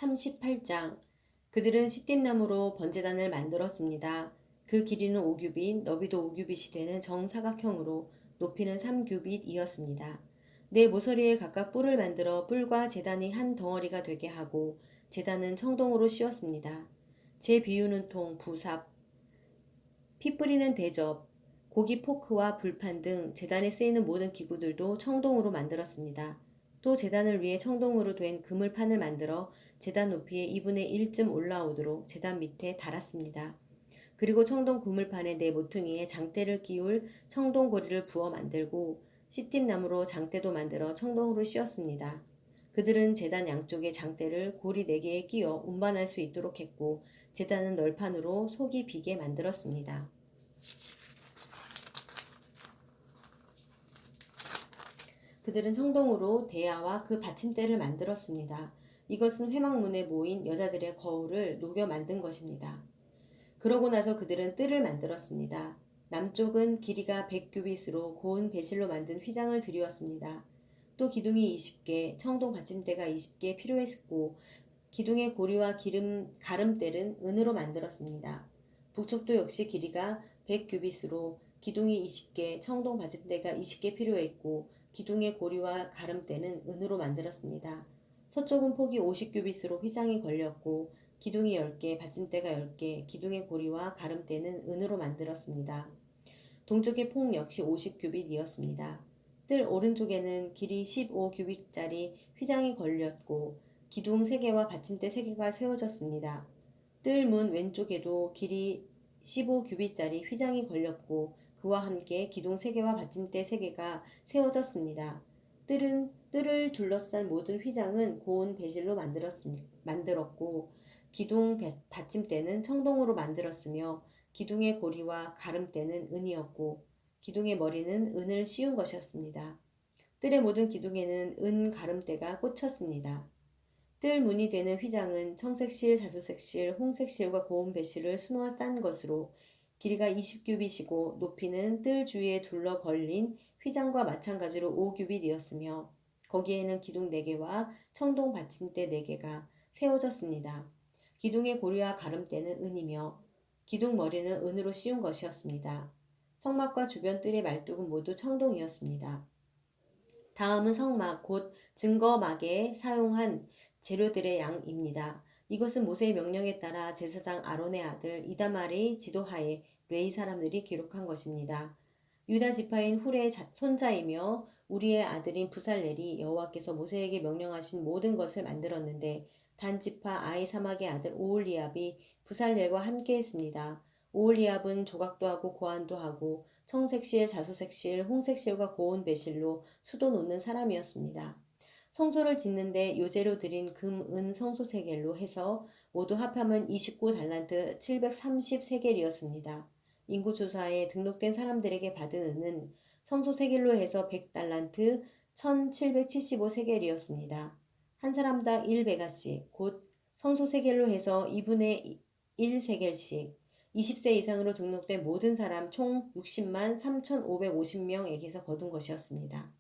38장. 그들은 시띠나무로 번제단을 만들었습니다. 그 길이는 5규빗, 너비도 5규빗이 되는 정사각형으로 높이는 3규빗이었습니다. 네 모서리에 각각 뿔을 만들어 뿔과 제단이 한 덩어리가 되게 하고 제단은 청동으로 씌웠습니다. 제 비유는 통, 부삽, 피 뿌리는 대접, 고기 포크와 불판 등 제단에 쓰이는 모든 기구들도 청동으로 만들었습니다. 또 제단을 위해 청동으로 된 그물판을 만들어 제단 높이의 2분의 1쯤 올라오도록 제단 밑에 달았습니다. 그리고 청동 그물판의 네 모퉁이에 장대를 끼울 청동고리를 부어 만들고 시띠나무로 장대도 만들어 청동으로 씌웠습니다. 그들은 제단 양쪽에 장대를 고리 4개에 끼워 운반할 수 있도록 했고 제단은 널판으로 속이 비게 만들었습니다. 그들은 청동으로 대야와 그 받침대를 만들었습니다. 이것은 회막문에 모인 여자들의 거울을 녹여 만든 것입니다. 그러고 나서 그들은 뜰을 만들었습니다. 남쪽은 길이가 100규빗으로 고운 배실로 만든 휘장을 들이었습니다. 또 기둥이 20개, 청동 받침대가 20개 필요했고 기둥의 고리와 가름대는 은으로 만들었습니다. 북쪽도 역시 길이가 100규빗으로 기둥이 20개, 청동 받침대가 20개 필요했고 기둥의 고리와 가름대는 은으로 만들었습니다. 서쪽은 폭이 50규빗으로 휘장이 걸렸고 기둥이 10개, 받침대가 10개, 기둥의 고리와 가름대는 은으로 만들었습니다. 동쪽의 폭 역시 50규빗이었습니다. 뜰 오른쪽에는 길이 15규빗짜리 휘장이 걸렸고 기둥 3개와 받침대 3개가 세워졌습니다. 뜰 문 왼쪽에도 길이 15규빗짜리 휘장이 걸렸고 그와 함께 기둥 3개와 받침대 3개가 세워졌습니다. 뜰을 둘러싼 모든 휘장은 고운 배실로 만들었고 기둥 받침대는 청동으로 만들었으며 기둥의 고리와 가름대는 은이었고 기둥의 머리는 은을 씌운 것이었습니다. 뜰의 모든 기둥에는 은 가름대가 꽂혔습니다. 뜰 문이 되는 휘장은 청색실, 자수색실, 홍색실과 고운 배실을 수놓아 싼 것으로 길이가 20규빗이고 높이는 뜰 주위에 둘러 걸린 휘장과 마찬가지로 5규빗이었으며 거기에는 기둥 4개와 청동 받침대 4개가 세워졌습니다. 기둥의 고리와 가름대는 은이며 기둥 머리는 은으로 씌운 것이었습니다. 성막과 주변 뜰의 말뚝은 모두 청동이었습니다. 다음은 성막, 곧 증거막에 사용한 재료들의 양입니다. 이것은 모세의 명령에 따라 제사장 아론의 아들 이다말의 지도하에 레위 사람들이 기록한 것입니다. 유다 지파인 훌의 손자이며 우리의 아들인 부살렐이 여호와께서 모세에게 명령하신 모든 것을 만들었는데 단 지파 아히사막의 아들 오홀리압이 부살렐과 함께 했습니다. 오홀리압은 조각도 하고 고안도 하고 청색실, 자수색실, 홍색실과 고운 배실로 수도 놓는 사람이었습니다. 성소를 짓는데 요제로 드린 금, 은, 성소 세겔로 해서 모두 합하면 29달란트 730세겔이었습니다. 인구조사에 등록된 사람들에게 받은 은은 성소 세겔로 해서 100달란트 1775세겔이었습니다. 한 사람당 1베가씩, 곧 성소 세겔로 해서 2분의 1세겔씩, 20세 이상으로 등록된 모든 사람 총 60만 3,550명에게서 거둔 것이었습니다.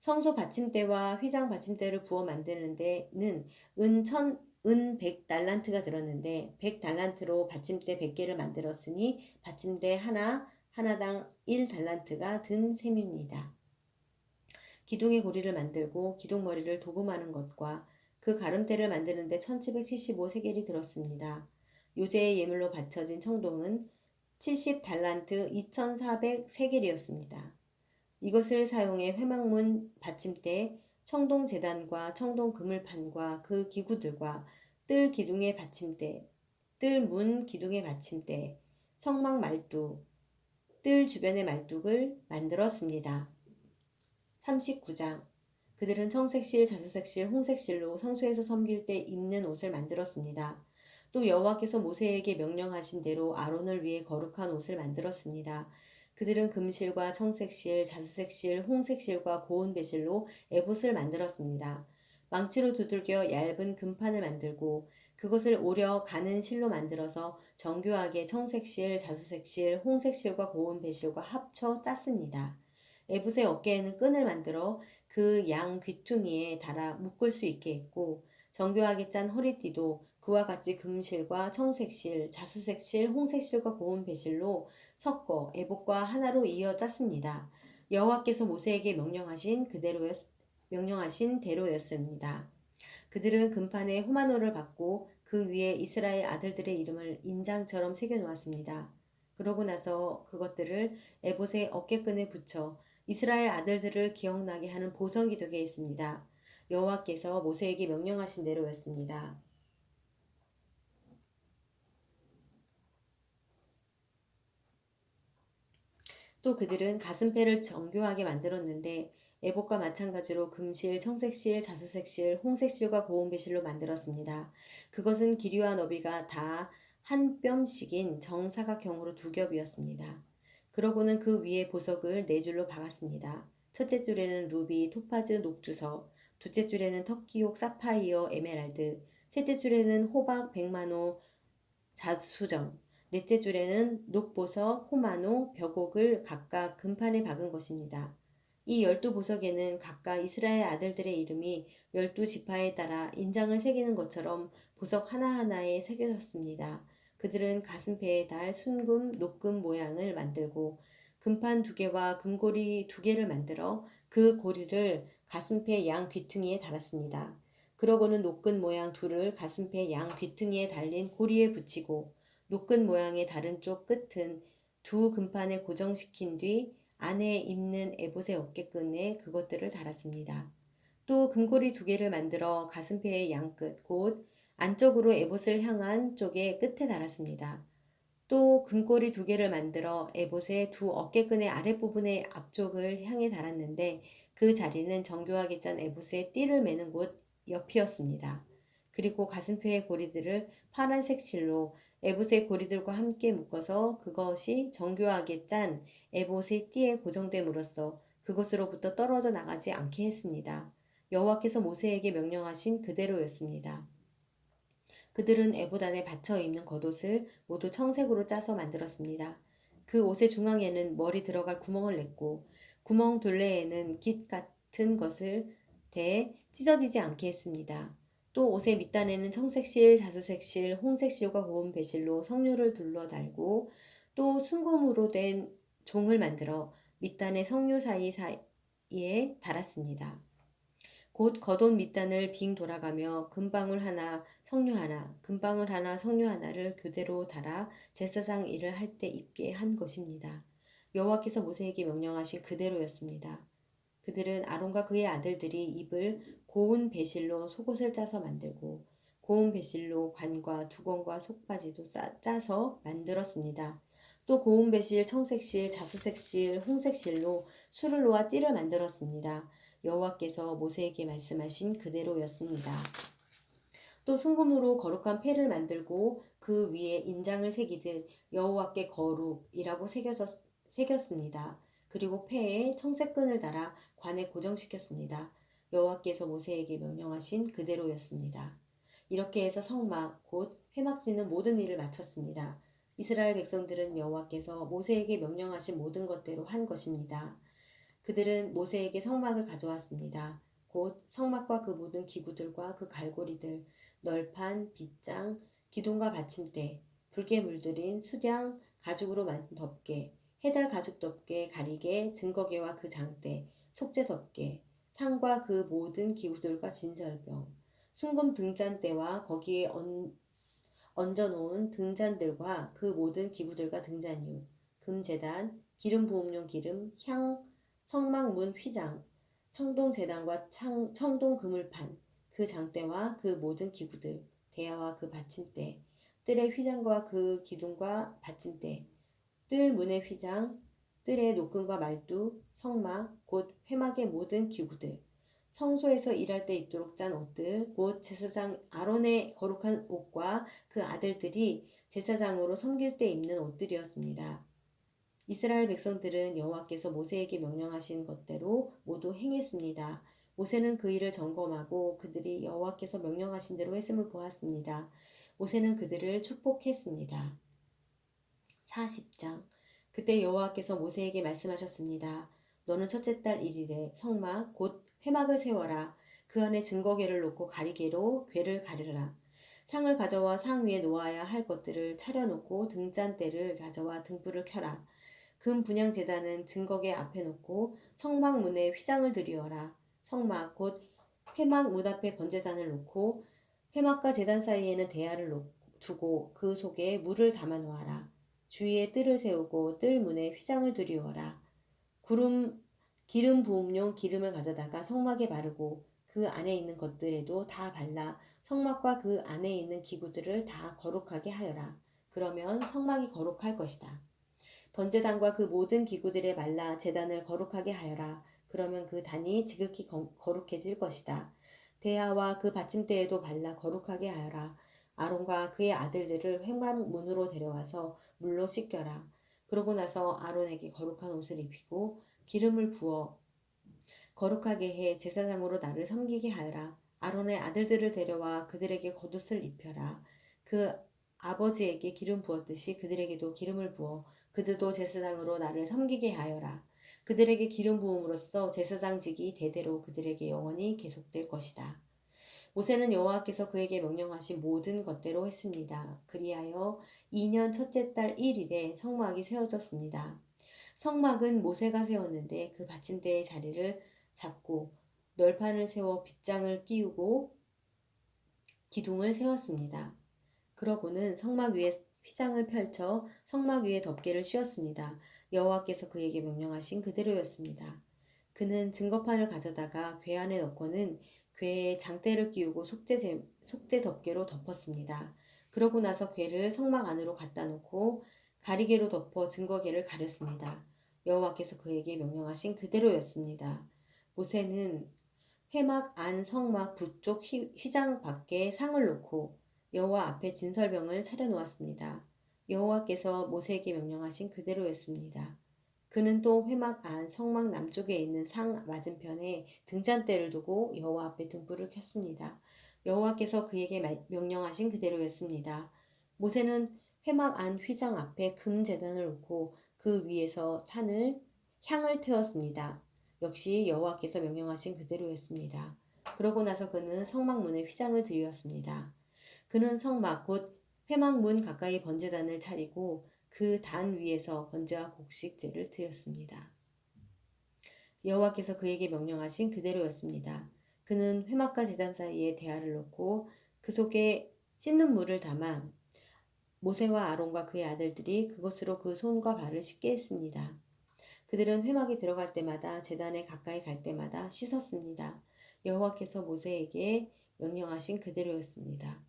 성소 받침대와 휘장 받침대를 부어 만드는 데는 은 100달란트가 들었는데 100달란트로 받침대 100개를 만들었으니 받침대 하나당 1달란트가 든 셈입니다. 기둥의 고리를 만들고 기둥머리를 도금하는 것과 그 가름대를 만드는데 1775세겔이 들었습니다. 요제의 예물로 바쳐진 청동은 70달란트 2400세겔이었습니다. 이것을 사용해 회막문 받침대, 청동 제단과 청동 그물판과 그 기구들과 뜰 기둥의 받침대, 뜰 문 기둥의 받침대, 성막 말뚝, 뜰 주변의 말뚝을 만들었습니다. 39장. 그들은 청색실, 자수색실, 홍색실로 성소에서 섬길 때 입는 옷을 만들었습니다. 또 여호와께서 모세에게 명령하신 대로 아론을 위해 거룩한 옷을 만들었습니다. 그들은 금실과 청색실, 자수색실, 홍색실과 고운 배실로 에봇을 만들었습니다. 망치로 두들겨 얇은 금판을 만들고 그것을 오려 가는 실로 만들어서 정교하게 청색실, 자수색실, 홍색실과 고운 배실과 합쳐 짰습니다. 에봇의 어깨에는 끈을 만들어 그 양 귀퉁이에 달아 묶을 수 있게 했고 정교하게 짠 허리띠도 그와 같이 금실과 청색실, 자수색실, 홍색실과 고운 배실로 섞어 에봇과 하나로 이어 짰습니다. 여호와께서 모세에게 명령하신 대로였습니다. 그들은 금판에 호마노를 받고 그 위에 이스라엘 아들들의 이름을 인장처럼 새겨 놓았습니다. 그러고 나서 그것들을 에봇의 어깨끈에 붙여 이스라엘 아들들을 기억나게 하는 보석이 되게 했습니다. 여호와께서 모세에게 명령하신 대로였습니다. 또 그들은 가슴패를 정교하게 만들었는데 에봇과 마찬가지로 금실, 청색실, 자수색실, 홍색실과 고운배실로 만들었습니다. 그것은 길이와 너비가 다 한 뼘씩인 정사각형으로 두 겹이었습니다. 그러고는 그 위에 보석을 네 줄로 박았습니다. 첫째 줄에는 루비, 토파즈, 녹주석, 둘째 줄에는 터키옥, 사파이어, 에메랄드, 셋째 줄에는 호박, 백만호, 자수정, 넷째 줄에는 녹보석, 호마노, 벽옥을 각각 금판에 박은 것입니다. 이 12보석에는 각각 이스라엘 아들들의 이름이 12지파에 따라 인장을 새기는 것처럼 보석 하나하나에 새겨졌습니다. 그들은 가슴패에 달 순금, 녹금 모양을 만들고 금판 2개와 금고리 2개를 만들어 그 고리를 가슴패 양 귀퉁이에 달았습니다. 그러고는 노끈 모양 둘을 가슴패 양 귀퉁이에 달린 고리에 붙이고 노끈 모양의 다른 쪽 끝은 두 금판에 고정시킨 뒤 안에 입는 에봇의 어깨끈에 그것들을 달았습니다. 또 금고리 2개를 만들어 가슴패의 양끝, 곧 안쪽으로 에봇을 향한 쪽의 끝에 달았습니다. 또 금고리 2개를 만들어 에봇의 두 어깨끈의 아랫부분의 앞쪽을 향해 달았는데 그 자리는 정교하게 짠 에봇의 띠를 매는 곳 옆이었습니다. 그리고 가슴표의 고리들을 파란색 실로 에봇의 고리들과 함께 묶어서 그것이 정교하게 짠 에봇의 띠에 고정됨으로써 그것으로부터 떨어져 나가지 않게 했습니다. 여호와께서 모세에게 명령하신 그대로였습니다. 그들은 에봇 안에 받쳐 입는 겉옷을 모두 청색으로 짜서 만들었습니다. 그 옷의 중앙에는 머리 들어갈 구멍을 냈고 구멍 둘레에는 깃 같은 것을 대 찢어지지 않게 했습니다. 또 옷의 밑단에는 청색실, 자수색실, 홍색실과 고운 배실로 석류를 둘러 달고 또 순금으로 된 종을 만들어 밑단의 석류 사이에 달았습니다. 곧 겉옷 밑단을 빙 돌아가며 금방울 하나, 석류 하나, 금방울 하나, 석류 하나를 교대로 달아 제사장 일을 할 때 입게 한 것입니다. 여호와께서 모세에게 명령하신 그대로였습니다. 그들은 아론과 그의 아들들이 입을 고운 배실로 속옷을 짜서 만들고 고운 배실로 관과 두건과 속바지도 짜서 만들었습니다. 또 고운 배실, 청색실, 자수색실, 홍색실로 수를 놓아 띠를 만들었습니다. 여호와께서 모세에게 말씀하신 그대로였습니다. 또 순금으로 거룩한 패를 만들고 그 위에 인장을 새기듯 여호와께 거룩이라고 새겼습니다. 그리고 패에 청색끈을 달아 관에 고정시켰습니다. 여호와께서 모세에게 명령하신 그대로였습니다. 이렇게 해서 성막 곧 회막짓는 모든 일을 마쳤습니다. 이스라엘 백성들은 여호와께서 모세에게 명령하신 모든 것대로 한 것입니다. 그들은 모세에게 성막을 가져왔습니다. 곧 성막과 그 모든 기구들과 그 갈고리들, 널판, 빗장, 기둥과 받침대, 붉게 물들인 수량, 가죽으로 만든 덮개, 해달 가죽 덮개, 가리개, 증거개와 그 장대, 속죄 덮개, 상과 그 모든 기구들과 진설병, 순금 등잔대와 거기에 얹어놓은 등잔들과 그 모든 기구들과 등잔유, 금제단, 기름 부음용 기름, 향, 성막문 휘장, 청동제단과 청동 그물판, 그 장대와 그 모든 기구들, 대야와 그 받침대, 뜰의 휘장과 그 기둥과 받침대, 뜰 문의 휘장, 뜰의 노끈과 말두, 성막, 곧 회막의 모든 기구들, 성소에서 일할 때 입도록 짠 옷들, 곧 제사장 아론의 거룩한 옷과 그 아들들이 제사장으로 섬길 때 입는 옷들이었습니다. 이스라엘 백성들은 여호와께서 모세에게 명령하신 것대로 모두 행했습니다. 모세는 그 일을 점검하고 그들이 여호와께서 명령하신 대로 했음을 보았습니다. 모세는 그들을 축복했습니다. 40장. 그때 여호와께서 모세에게 말씀하셨습니다. 너는 첫째 달 1일에 성막 곧 회막을 세워라. 그 안에 증거궤를 놓고 가리개로 궤를 가르라. 상을 가져와 상 위에 놓아야 할 것들을 차려놓고 등잔대를 가져와 등불을 켜라. 금 분향 제단은 증거궤 앞에 놓고 성막 문에 휘장을 드리어라. 성막 곧 회막 문 앞에 번제단을 놓고 회막과 제단 사이에는 대야를 두고 그 속에 물을 담아 놓아라. 주위에 뜰을 세우고 뜰 문에 휘장을 드리어라. 기름 부음용 기름을 가져다가 성막에 바르고 그 안에 있는 것들에도 다 발라 성막과 그 안에 있는 기구들을 다 거룩하게 하여라. 그러면 성막이 거룩할 것이다. 번제단과 그 모든 기구들에 말라 제단을 거룩하게 하여라. 그러면 그 단이 지극히 거룩해질 것이다. 대야와 그 받침대에도 발라 거룩하게 하여라. 아론과 그의 아들들을 회막 문으로 데려와서 물로 씻겨라. 그러고 나서 아론에게 거룩한 옷을 입히고 기름을 부어 거룩하게 해 제사장으로 나를 섬기게 하여라. 아론의 아들들을 데려와 그들에게 겉옷을 입혀라. 그 아버지에게 기름 부었듯이 그들에게도 기름을 부어 그들도 제사장으로 나를 섬기게 하여라. 그들에게 기름 부음으로써 제사장직이 대대로 그들에게 영원히 계속될 것이다. 모세는 여호와께서 그에게 명령하신 모든 것대로 했습니다. 그리하여 2년 첫째 달 1일에 성막이 세워졌습니다. 성막은 모세가 세웠는데 그 받침대의 자리를 잡고 널판을 세워 빗장을 끼우고 기둥을 세웠습니다. 그러고는 성막 위에 휘장을 펼쳐 성막 위에 덮개를 씌웠습니다. 여호와께서 그에게 명령하신 그대로였습니다. 그는 증거판을 가져다가 궤 안에 넣고는 궤에 장대를 끼우고 속죄 덮개로 덮었습니다. 그러고 나서 궤를 성막 안으로 갖다 놓고 가리개로 덮어 증거궤를 가렸습니다. 여호와께서 그에게 명령하신 그대로였습니다. 모세는 회막 안 성막 북쪽 휘장 밖에 상을 놓고 여호와 앞에 진설병을 차려놓았습니다. 여호와께서 모세에게 명령하신 그대로였습니다. 그는 또 회막 안 성막 남쪽에 있는 상 맞은편에 등잔대를 두고 여호와 앞에 등불을 켰습니다. 여호와께서 그에게 명령하신 그대로였습니다. 모세는 회막 안 휘장 앞에 금 제단을 놓고 그 위에서 향을 태웠습니다. 역시 여호와께서 명령하신 그대로였습니다. 그러고 나서 그는 성막 문에 휘장을 드렸습니다. 그는 성막 곧 회막 문 가까이 번제단을 차리고 그 단 위에서 번제와 곡식제를 드렸습니다. 여호와께서 그에게 명령하신 그대로였습니다. 그는 회막과 제단 사이에 대야를 놓고 그 속에 씻는 물을 담아 모세와 아론과 그의 아들들이 그것으로 그 손과 발을 씻게 했습니다. 그들은 회막에 들어갈 때마다 제단에 가까이 갈 때마다 씻었습니다. 여호와께서 모세에게 명령하신 그대로였습니다.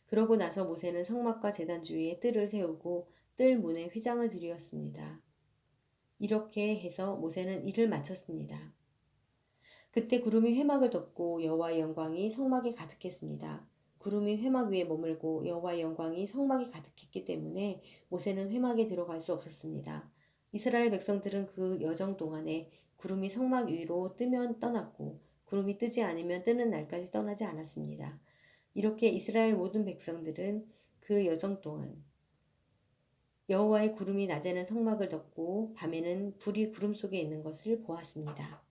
그러고 나서 모세는 성막과 제단 주위에 뜰을 세우고 뜰 문에 휘장을 드렸습니다. 이렇게 해서 모세는 일을 마쳤습니다. 그때 구름이 회막을 덮고 여호와의 영광이 성막에 가득했습니다. 구름이 회막 위에 머물고 여호와의 영광이 성막에 가득했기 때문에 모세는 회막에 들어갈 수 없었습니다. 이스라엘 백성들은 그 여정 동안에 구름이 성막 위로 뜨면 떠났고 구름이 뜨지 않으면 뜨는 날까지 떠나지 않았습니다. 이렇게 이스라엘 모든 백성들은 그 여정 동안 여호와의 구름이 낮에는 성막을 덮고 밤에는 불이 구름 속에 있는 것을 보았습니다.